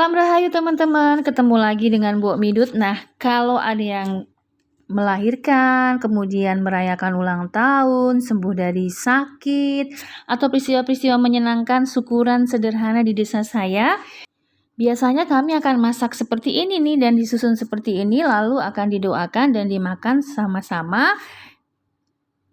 Salam rahayu teman-teman, ketemu lagi dengan Bu Midut. Nah, kalau ada yang melahirkan, kemudian merayakan ulang tahun, sembuh dari sakit, atau peristiwa-peristiwa menyenangkan syukuran sederhana di desa saya, biasanya kami akan masak seperti ini nih dan disusun seperti ini, lalu akan didoakan dan dimakan sama-sama.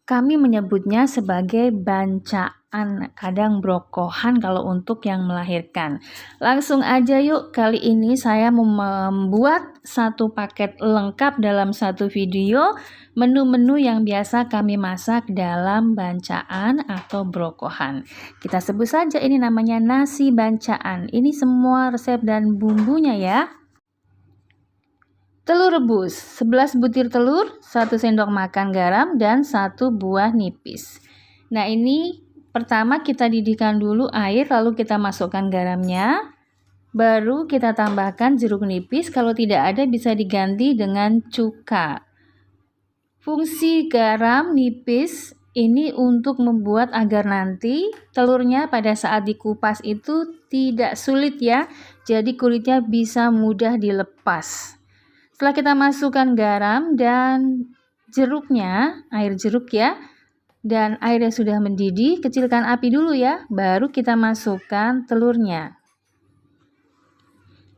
Kami menyebutnya sebagai bancaan, kadang brokohan kalau untuk yang melahirkan. Langsung aja yuk, kali ini saya mau membuat satu paket lengkap dalam satu video menu-menu yang biasa kami masak dalam bancaan atau brokohan. Kita sebut saja ini namanya nasi bancaan. Ini semua resep dan bumbunya ya. Telur rebus, 11 butir telur, 1 sendok makan garam, dan 1 buah nipis. Nah ini pertama kita didihkan dulu air, lalu kita masukkan garamnya. Baru kita tambahkan jeruk nipis, kalau tidak ada bisa diganti dengan cuka. Fungsi garam nipis ini untuk membuat agar nanti telurnya pada saat dikupas itu tidak sulit ya. Jadi kulitnya bisa mudah dilepas. Setelah kita masukkan garam dan jeruknya, air jeruk ya, dan airnya sudah mendidih, kecilkan api dulu ya, baru kita masukkan telurnya.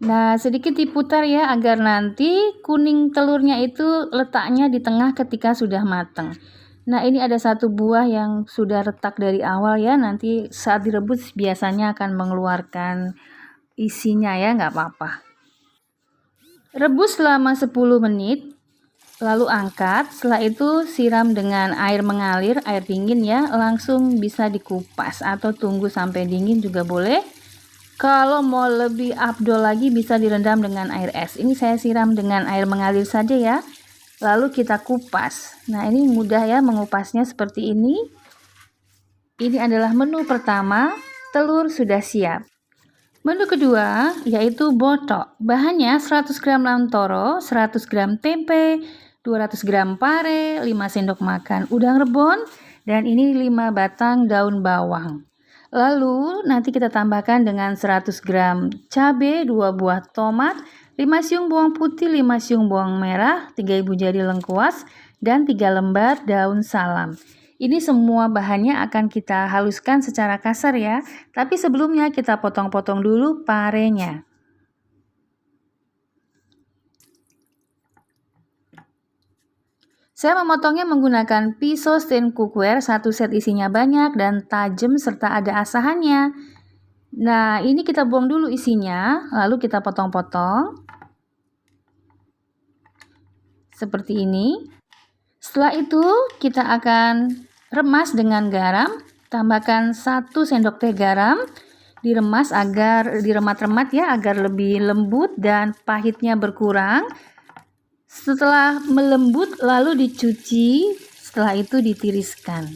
Nah, sedikit diputar ya, agar nanti kuning telurnya itu letaknya di tengah ketika sudah matang. Nah, ini ada 1 buah yang sudah retak dari awal ya, nanti saat direbus biasanya akan mengeluarkan isinya ya, nggak apa-apa. Rebus selama 10 menit, lalu angkat. Setelah itu siram dengan air mengalir, air dingin ya, langsung bisa dikupas atau tunggu sampai dingin juga boleh. Kalau mau lebih afdol lagi bisa direndam dengan air es. Ini saya siram dengan air mengalir saja ya. Lalu kita kupas. Nah ini mudah ya mengupasnya seperti ini. Ini adalah menu pertama, telur sudah siap. Menu kedua yaitu botok. Bahannya 100 gram lantoro, 100 gram tempe, 200 gram pare, 5 sendok makan udang rebon, dan ini 5 batang daun bawang. Lalu nanti kita tambahkan dengan 100 gram cabai, 2 buah tomat, 5 siung bawang putih, 5 siung bawang merah, 3 ibu jari lengkuas, dan 3 lembar daun salam. Ini semua bahannya akan kita haluskan secara kasar ya, tapi sebelumnya kita potong-potong dulu parenya. Saya memotongnya menggunakan pisau stand cookware, 1 set isinya banyak dan tajam serta ada asahannya. Nah, ini kita buang dulu isinya, lalu kita potong-potong. Seperti ini. Setelah itu kita akan remas dengan garam, tambahkan 1 sendok teh garam, diremas agar diremat-remat ya, agar lebih lembut dan pahitnya berkurang. Setelah melembut lalu dicuci, setelah itu ditiriskan.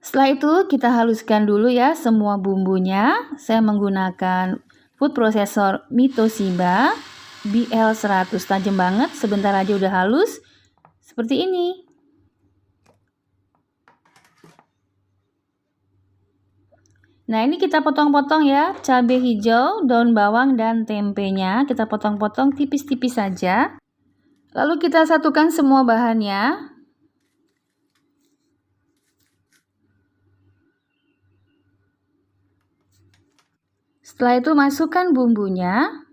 Setelah itu kita haluskan dulu ya semua bumbunya. Saya menggunakan food processor Toshiba BL100, tajam banget, sebentar aja udah halus. Seperti ini. Nah ini kita potong-potong ya, cabai hijau, daun bawang, dan tempenya kita potong-potong tipis-tipis saja. Lalu kita satukan semua bahannya. Setelah itu masukkan bumbunya.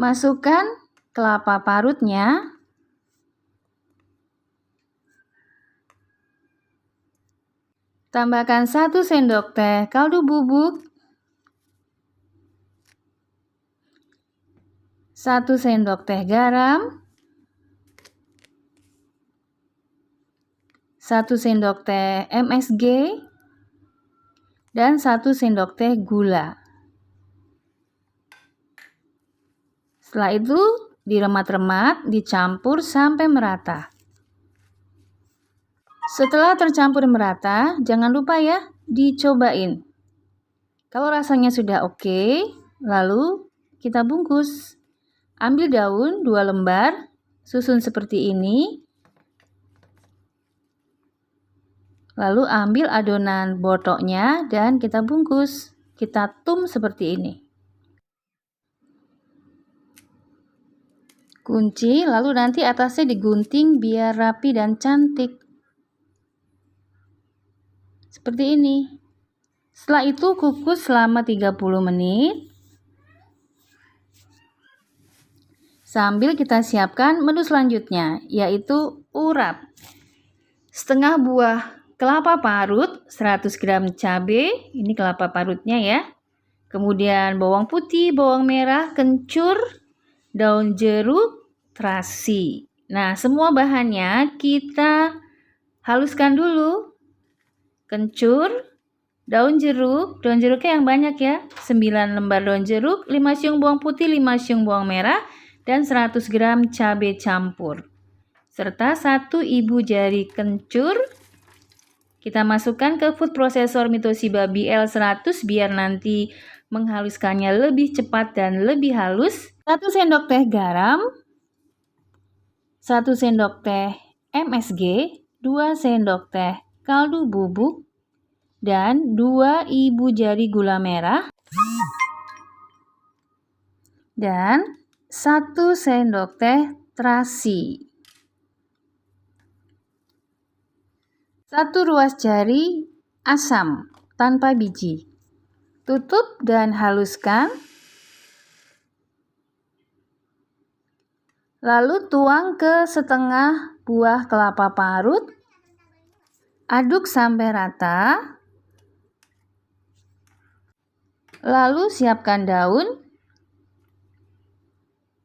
Masukkan kelapa parutnya. Tambahkan 1 sendok teh kaldu bubuk, 1 sendok teh garam, 1 sendok teh MSG, dan 1 sendok teh gula. Setelah itu diremat-remat, dicampur sampai merata. Setelah tercampur merata, jangan lupa ya, dicobain. Kalau rasanya sudah oke, lalu kita bungkus. Ambil daun 2 lembar, susun seperti ini. Lalu ambil adonan botoknya dan kita bungkus. Kita tum seperti ini. Kunci, lalu nanti atasnya digunting biar rapi dan cantik. Seperti ini. Setelah itu kukus selama 30 menit. Sambil kita siapkan menu selanjutnya, yaitu urap. Setengah buah kelapa parut, 100 gram cabai, ini kelapa parutnya ya. Kemudian bawang putih, bawang merah, kencur, daun jeruk, terasi. Nah, semua bahannya kita haluskan dulu. Kencur, daun jeruknya yang banyak ya. 9 lembar daun jeruk, 5 siung bawang putih, 5 siung bawang merah, dan 100 gram cabai campur. Serta 1 ibu jari kencur. Kita masukkan ke food processor Mitoshiba BL100 biar nanti menghaluskannya lebih cepat dan lebih halus. 1 sendok teh garam, 1 sendok teh MSG, 2 sendok teh kaldu bubuk, dan 2 ibu jari gula merah, dan 1 sendok teh terasi, 1 ruas jari asam tanpa biji. Tutup dan haluskan. Lalu tuang ke setengah buah kelapa parut. Aduk sampai rata. Lalu siapkan daun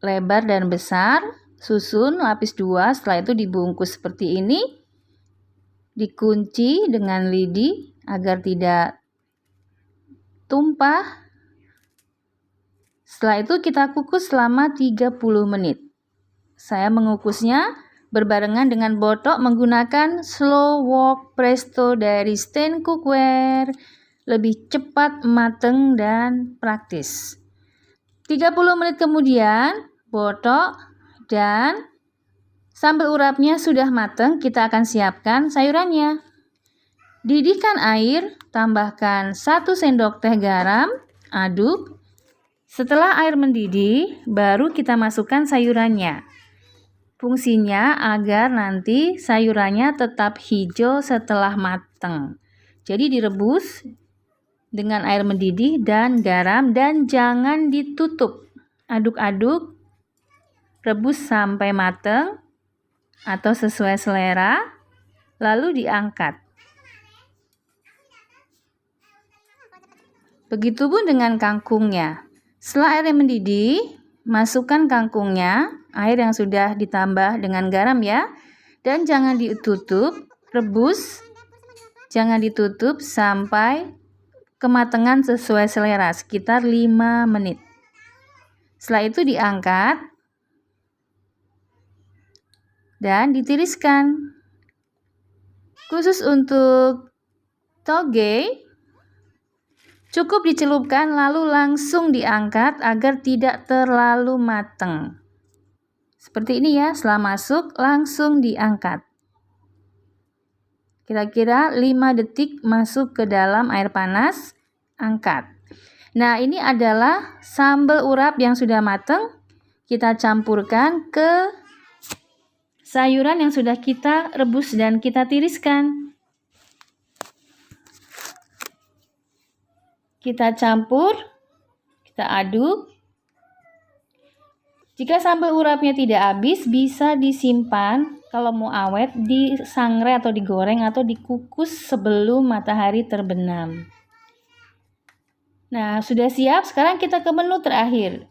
lebar dan besar. Susun lapis 2, setelah itu dibungkus seperti ini. Dikunci dengan lidi agar tidak tumpah. Setelah itu kita kukus selama 30 menit. Saya mengukusnya berbarengan dengan botok menggunakan slow wok presto dari Stain Cookware. Lebih cepat, mateng, dan praktis. 30 menit kemudian, botok dan sambal urapnya sudah mateng. Kita akan siapkan sayurannya. Didihkan air, tambahkan 1 sendok teh garam, aduk. Setelah air mendidih, baru kita masukkan sayurannya. Fungsinya agar nanti sayurannya tetap hijau setelah matang. Jadi direbus dengan air mendidih dan garam dan jangan ditutup. Aduk-aduk, rebus sampai matang atau sesuai selera, lalu diangkat. Begitupun dengan kangkungnya. Setelah airnya mendidih, masukkan kangkungnya, air yang sudah ditambah dengan garam ya. Dan jangan ditutup, rebus. Jangan ditutup sampai kematangan sesuai selera, sekitar 5 menit. Setelah itu diangkat dan ditiriskan. Khusus untuk toge, cukup dicelupkan lalu langsung diangkat agar tidak terlalu matang. Seperti ini ya, setelah masuk langsung diangkat. Kira-kira 5 detik masuk ke dalam air panas, angkat. Nah, ini adalah sambal urap yang sudah matang. Kita campurkan ke sayuran yang sudah kita rebus dan kita tiriskan. Kita campur, kita aduk. Jika sambal urapnya tidak habis, bisa disimpan kalau mau awet di sangrai atau digoreng atau dikukus sebelum matahari terbenam. Nah, sudah siap. Sekarang kita ke menu terakhir.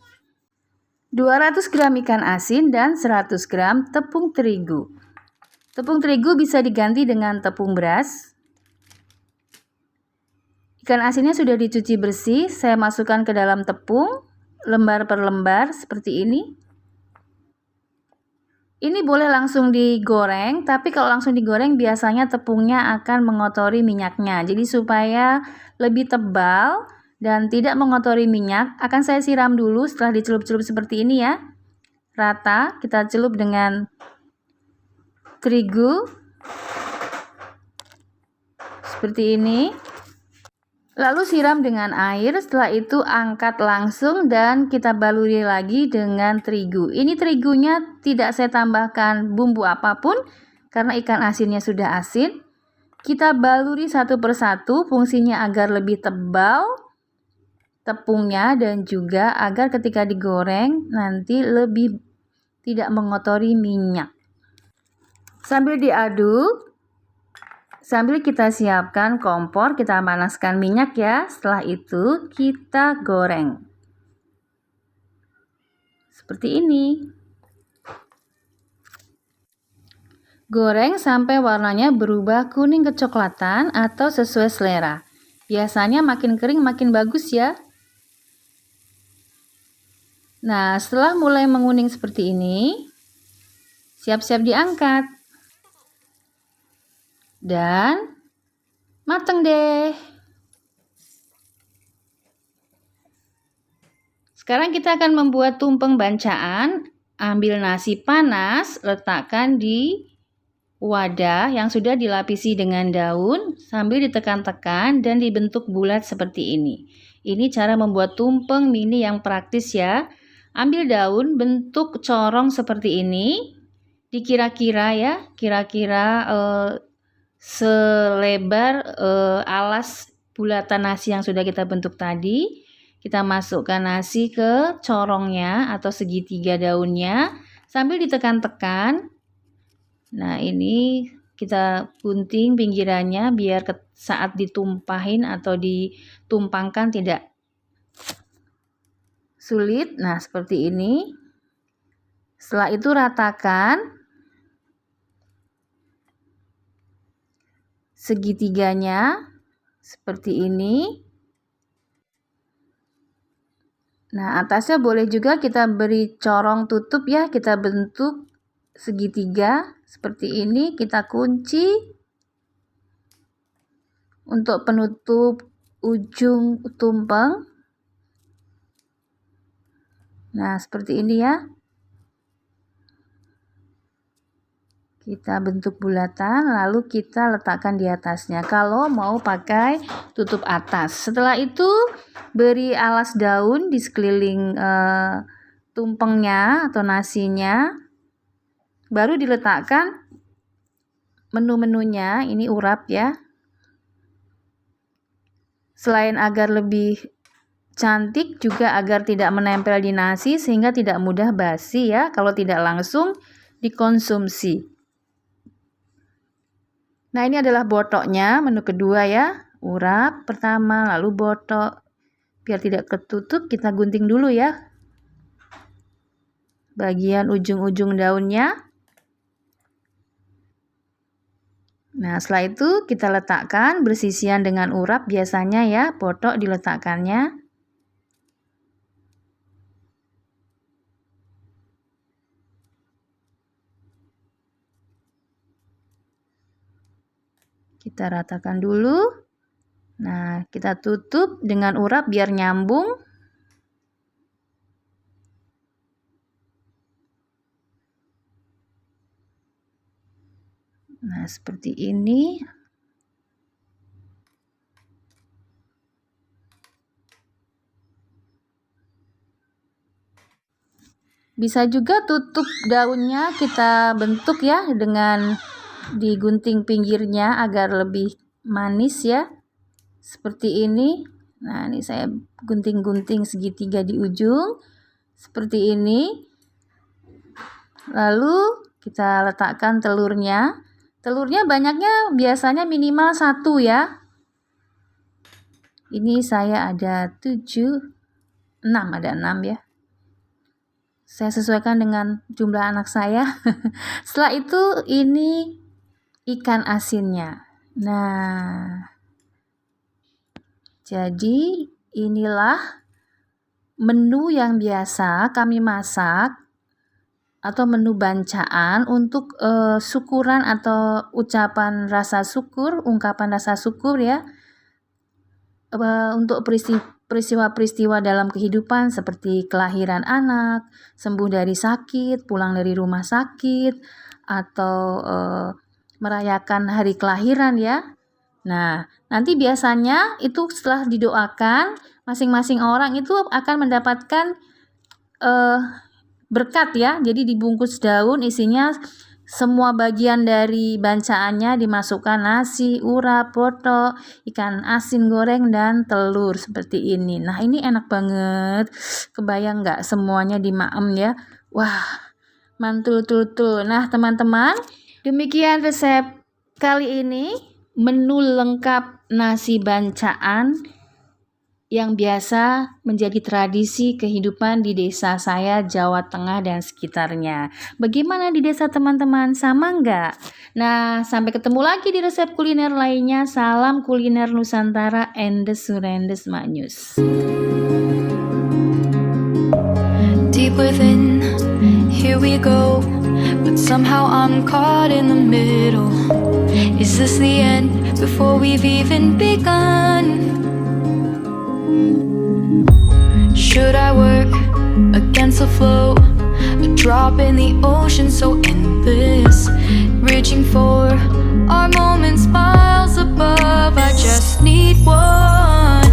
200 gram ikan asin dan 100 gram tepung terigu. Tepung terigu bisa diganti dengan tepung beras. Ikan asinnya sudah dicuci bersih. Saya masukkan ke dalam tepung. Lembar per lembar seperti ini. Ini boleh langsung digoreng, tapi kalau langsung digoreng biasanya tepungnya akan mengotori minyaknya. Jadi supaya lebih tebal dan tidak mengotori minyak, akan saya siram dulu setelah dicelup-celup seperti ini ya. Rata, kita celup dengan terigu. seperti ini. Lalu siram dengan air, setelah itu angkat langsung dan kita baluri lagi dengan terigu. Ini terigunya tidak saya tambahkan bumbu apapun karena ikan asinnya sudah asin. Kita baluri satu persatu, fungsinya agar lebih tebal tepungnya dan juga agar ketika digoreng nanti lebih tidak mengotori minyak. Sambil diaduk, sambil kita siapkan kompor, kita panaskan minyak ya. Setelah itu kita goreng. Seperti ini. Goreng sampai warnanya berubah kuning kecoklatan atau sesuai selera. Biasanya makin kering makin bagus ya. Nah, setelah mulai menguning seperti ini, siap-siap diangkat. Dan mateng deh. Sekarang kita akan membuat tumpeng bancaan. Ambil nasi panas, letakkan di wadah yang sudah dilapisi dengan daun sambil ditekan-tekan dan dibentuk bulat seperti ini. Ini cara membuat tumpeng mini yang praktis ya. Ambil daun bentuk corong seperti ini. Dikira-kira ya, kira-kira selebar alas bulatan nasi yang sudah kita bentuk tadi. Kita masukkan nasi ke corongnya atau segitiga daunnya sambil ditekan-tekan. Nah, ini kita gunting pinggirannya biar saat ditumpahin atau ditumpangkan tidak sulit. Nah, seperti ini. Setelah itu ratakan segitiganya seperti ini. Nah, atasnya boleh juga kita beri corong tutup ya, kita bentuk segitiga seperti ini, kita kunci untuk penutup ujung tumpeng. Nah, seperti ini ya. Kita bentuk bulatan, lalu kita letakkan di atasnya. Kalau mau pakai tutup atas. Setelah itu beri alas daun di sekeliling tumpengnya atau nasinya. Baru diletakkan menu-menunya. Ini urap ya. Selain agar lebih cantik, juga agar tidak menempel di nasi sehingga tidak mudah basi ya kalau tidak langsung dikonsumsi. Nah, ini adalah botoknya, menu kedua ya. Urap pertama, lalu botok. Biar tidak ketutup, kita gunting dulu ya. Bagian ujung-ujung daunnya. Nah, setelah itu kita letakkan bersisian dengan urap biasanya ya, botok diletakkannya. Kita ratakan dulu. Nah, kita tutup dengan urap biar nyambung. Nah, seperti ini. Bisa juga tutup daunnya kita bentuk ya dengan digunting pinggirnya agar lebih manis ya. Seperti ini. Nah, ini saya gunting-gunting segitiga di ujung. Seperti ini. Lalu kita letakkan telurnya. Telurnya banyaknya biasanya minimal 1 ya. Ini saya ada 7, 6, ada 6 ya. Saya sesuaikan dengan jumlah anak saya. Setelah itu ini ikan asinnya. Nah, jadi inilah menu yang biasa kami masak atau menu bancaan untuk syukuran atau ucapan rasa syukur, ungkapan rasa syukur ya. Untuk peristiwa-peristiwa dalam kehidupan seperti kelahiran anak, sembuh dari sakit, pulang dari rumah sakit, atau merayakan hari kelahiran ya. Nah, nanti biasanya itu setelah didoakan, masing-masing orang itu akan mendapatkan berkat ya. Jadi dibungkus daun, isinya semua bagian dari bancaannya dimasukkan nasi, urap, botok, ikan asin goreng, dan telur seperti ini. Nah, ini enak banget. Kebayang nggak semuanya dimaem ya? Wah, mantul tutul. Nah, teman-teman, demikian resep kali ini. Menu lengkap nasi bancaan yang biasa menjadi tradisi kehidupan di desa saya, Jawa Tengah dan sekitarnya. Bagaimana di desa teman-teman? Sama nggak? Nah, sampai ketemu lagi di resep kuliner lainnya. Salam kuliner Nusantara, Endes Surendes Manyus. Deep within, here we go, but somehow I'm caught in the middle. Is this the end before we've even begun? Should I work against the flow? A drop in the ocean so endless, reaching for our moment.